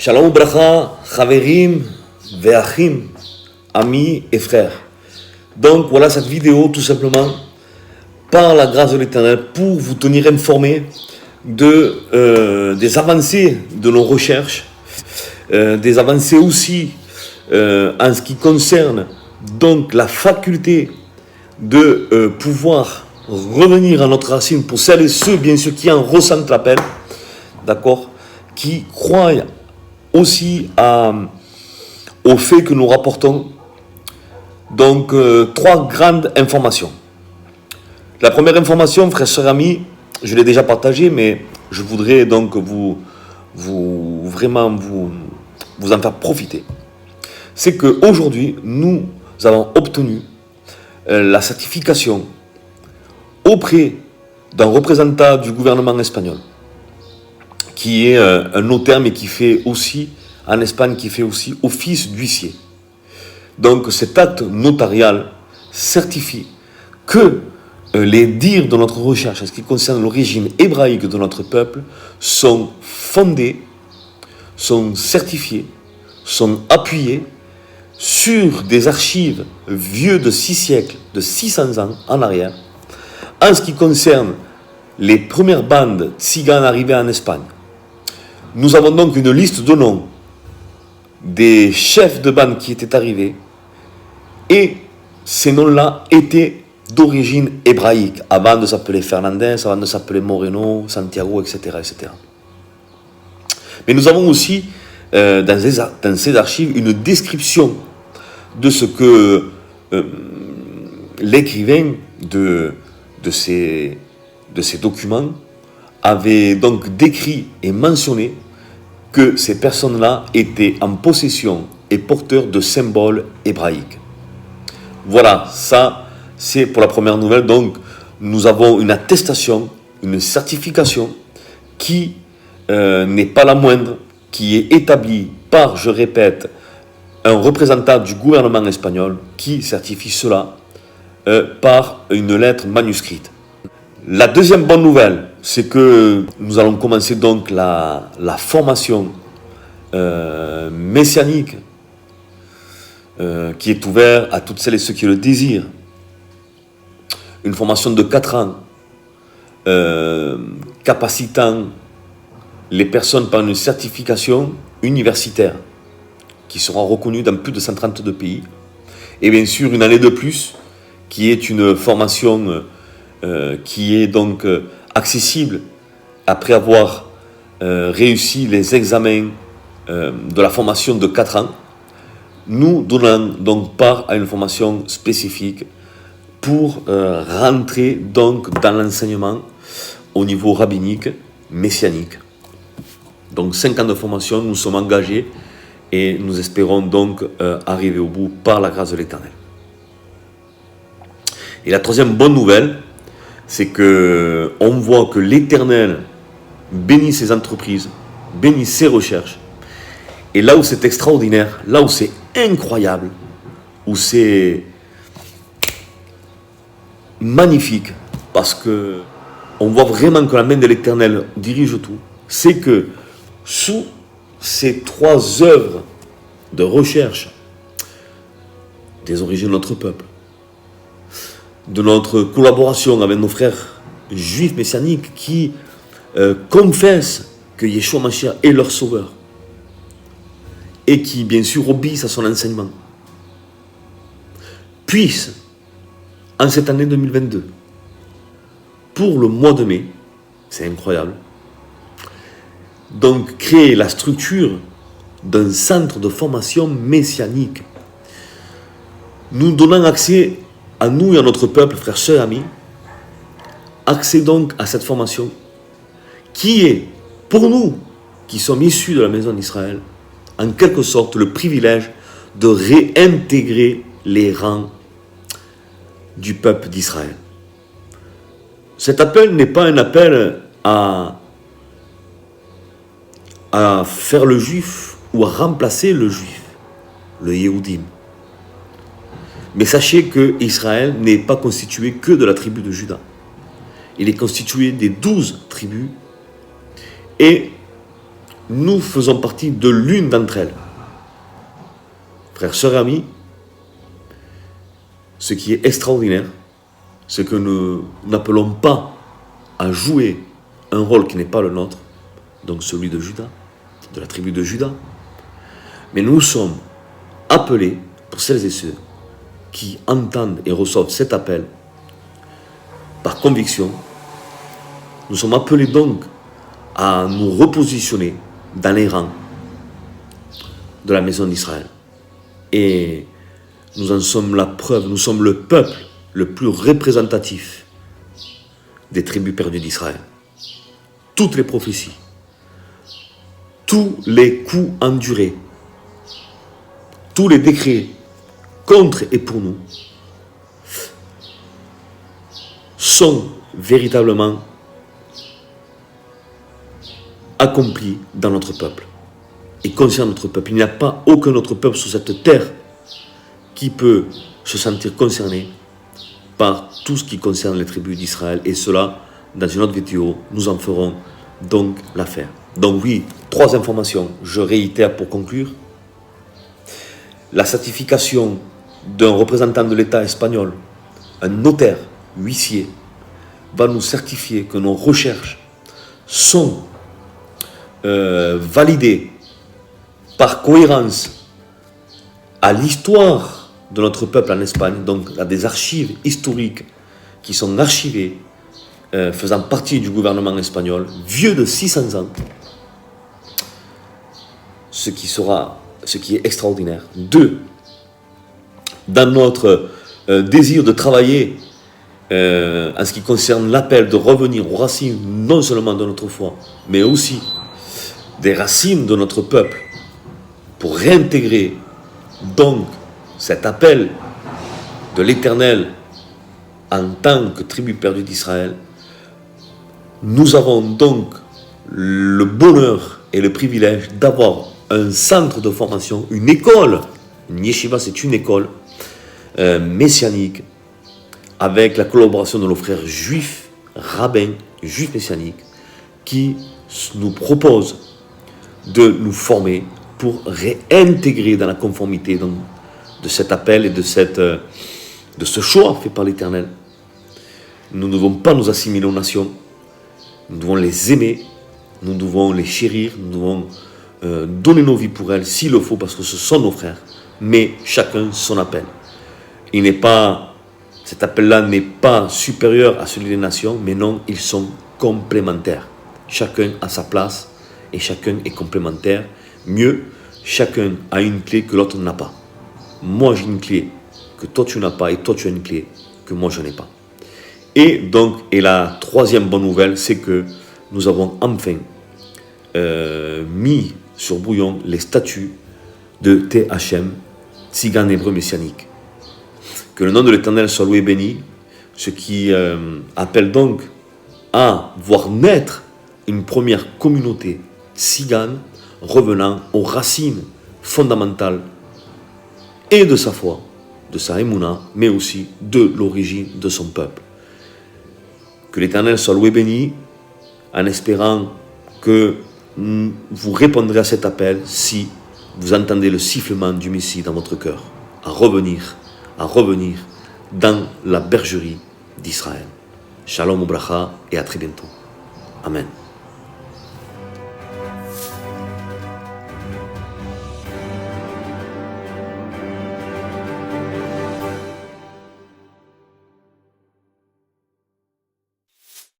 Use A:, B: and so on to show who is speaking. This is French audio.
A: Shalom Ubracha, Chaverim, Ve'achim, amis et frères. Donc voilà cette vidéo tout simplement par la grâce de l'Éternel pour vous tenir informé des avancées de nos recherches, des avancées aussi en ce qui concerne donc la faculté de pouvoir revenir à notre racine pour celles et ceux bien sûr qui en ressentent l'appel, d'accord, qui croient aussi au fait que nous rapportons donc trois grandes informations. La première information, frères, sœurs, amis, je l'ai déjà partagée, mais je voudrais donc vous en faire profiter. C'est qu'aujourd'hui, nous avons obtenu la certification auprès d'un représentant du gouvernement espagnol, qui est un notaire, mais qui fait aussi, en Espagne, qui fait aussi office d'huissier. Donc cet acte notarial certifie que les dires de notre recherche en ce qui concerne l'origine hébraïque de notre peuple sont fondés, sont certifiés, sont appuyés sur des archives vieux de 6 siècles, de 600 ans en arrière, en ce qui concerne les premières bandes tziganes arrivées en Espagne. Nous avons donc une liste de noms des chefs de bande qui étaient arrivés, et ces noms-là étaient d'origine hébraïque, avant de s'appeler Fernandez, avant de s'appeler Moreno, Santiago, etc., etc. Mais nous avons aussi dans ces archives une description de ce que l'écrivain de ces documents avait donc décrit et mentionné que ces personnes-là étaient en possession et porteurs de symboles hébraïques. Voilà, ça c'est pour la première nouvelle. Donc nous avons une attestation, une certification qui n'est pas la moindre, qui est établie par, je répète, un représentant du gouvernement espagnol qui certifie cela par une lettre manuscrite. La deuxième bonne nouvelle, c'est que nous allons commencer donc la formation messianique qui est ouverte à toutes celles et ceux qui le désirent. Une formation de 4 ans capacitant les personnes par une certification universitaire qui sera reconnue dans plus de 132 pays. Et bien sûr, une année de plus qui est une formation qui est donc accessible après avoir réussi les examens de la formation de 4 ans. Nous donnons donc part à une formation spécifique pour rentrer donc dans l'enseignement au niveau rabbinique, messianique. Donc 5 ans de formation, nous sommes engagés et nous espérons donc arriver au bout par la grâce de l'Éternel. Et la troisième bonne nouvelle, c'est que on voit que l'Éternel bénit ses entreprises, bénit ses recherches. Et là où c'est extraordinaire, là où c'est incroyable, où c'est magnifique, parce que on voit vraiment que la main de l'Éternel dirige tout, c'est que sous ces 3 œuvres de recherche des origines de notre peuple, de notre collaboration avec nos frères juifs messianiques qui confessent que Yeshua Mashiach est leur sauveur et qui bien sûr obéissent à son enseignement, puissent en cette année 2022, pour le mois de mai, c'est incroyable, donc créer la structure d'un centre de formation messianique, nous donnant accès à nous et à notre peuple, frères, sœurs, amis, accès donc à cette formation qui est, pour nous, qui sommes issus de la maison d'Israël, en quelque sorte le privilège de réintégrer les rangs du peuple d'Israël. Cet appel n'est pas un appel à faire le juif ou à remplacer le juif, le Yehoudim. Mais sachez que Israël n'est pas constitué que de la tribu de Juda. Il est constitué des 12 tribus et nous faisons partie de l'une d'entre elles. Frères, sœurs et amis, ce qui est extraordinaire, c'est que nous n'appelons pas à jouer un rôle qui n'est pas le nôtre, donc celui de Juda, de la tribu de Juda, mais nous sommes appelés, pour celles et ceux qui entendent et reçoivent cet appel par conviction, nous sommes appelés donc à nous repositionner dans les rangs de la maison d'Israël. Et nous en sommes la preuve, nous sommes le peuple le plus représentatif des tribus perdues d'Israël. Toutes les prophéties, tous les coups endurés, tous les décrets contre et pour nous sont véritablement accomplis dans notre peuple et concernent notre peuple. Il n'y a pas aucun autre peuple sur cette terre qui peut se sentir concerné par tout ce qui concerne les tribus d'Israël. Et cela, dans une autre vidéo, nous en ferons donc l'affaire. Donc oui, 3 informations, je réitère pour conclure. La certification d'un représentant de l'État espagnol, un notaire, huissier, va nous certifier que nos recherches sont validées par cohérence à l'histoire de notre peuple en Espagne, donc à des archives historiques qui sont archivées, faisant partie du gouvernement espagnol, vieux de 600 ans, ce qui est extraordinaire. 2, dans notre désir de travailler en ce qui concerne l'appel de revenir aux racines non seulement de notre foi, mais aussi des racines de notre peuple, pour réintégrer donc cet appel de l'Éternel en tant que tribu perdue d'Israël, nous avons donc le bonheur et le privilège d'avoir un centre de formation, une école. Une yeshiva, c'est une école messianique, avec la collaboration de nos frères juifs, rabbins, juifs messianiques, qui nous proposent de nous former pour réintégrer dans la conformité de cet appel et de ce choix fait par l'Éternel. Nous ne devons pas nous assimiler aux nations, nous devons les aimer, nous devons les chérir, nous devons donner nos vies pour elles s'il le faut, parce que ce sont nos frères, mais chacun son appel. Cet appel-là n'est pas supérieur à celui des nations, mais non, ils sont complémentaires. Chacun a sa place et chacun est complémentaire. Mieux, chacun a une clé que l'autre n'a pas. Moi, j'ai une clé que toi tu n'as pas, et toi tu as une clé que moi je n'ai pas. Et la 3e bonne nouvelle, c'est que nous avons enfin mis sur bouillon les statuts de THM, Tzigan hébreu messianique. Que le nom de l'Éternel soit loué et béni, ce qui appelle donc à voir naître une première communauté tzigane revenant aux racines fondamentales et de sa foi, de sa émouna, mais aussi de l'origine de son peuple. Que l'Éternel soit loué et béni, en espérant que vous répondrez à cet appel si vous entendez le sifflement du Messie dans votre cœur, à revenir dans la bergerie d'Israël. Shalom ou bracha et à très bientôt. Amen.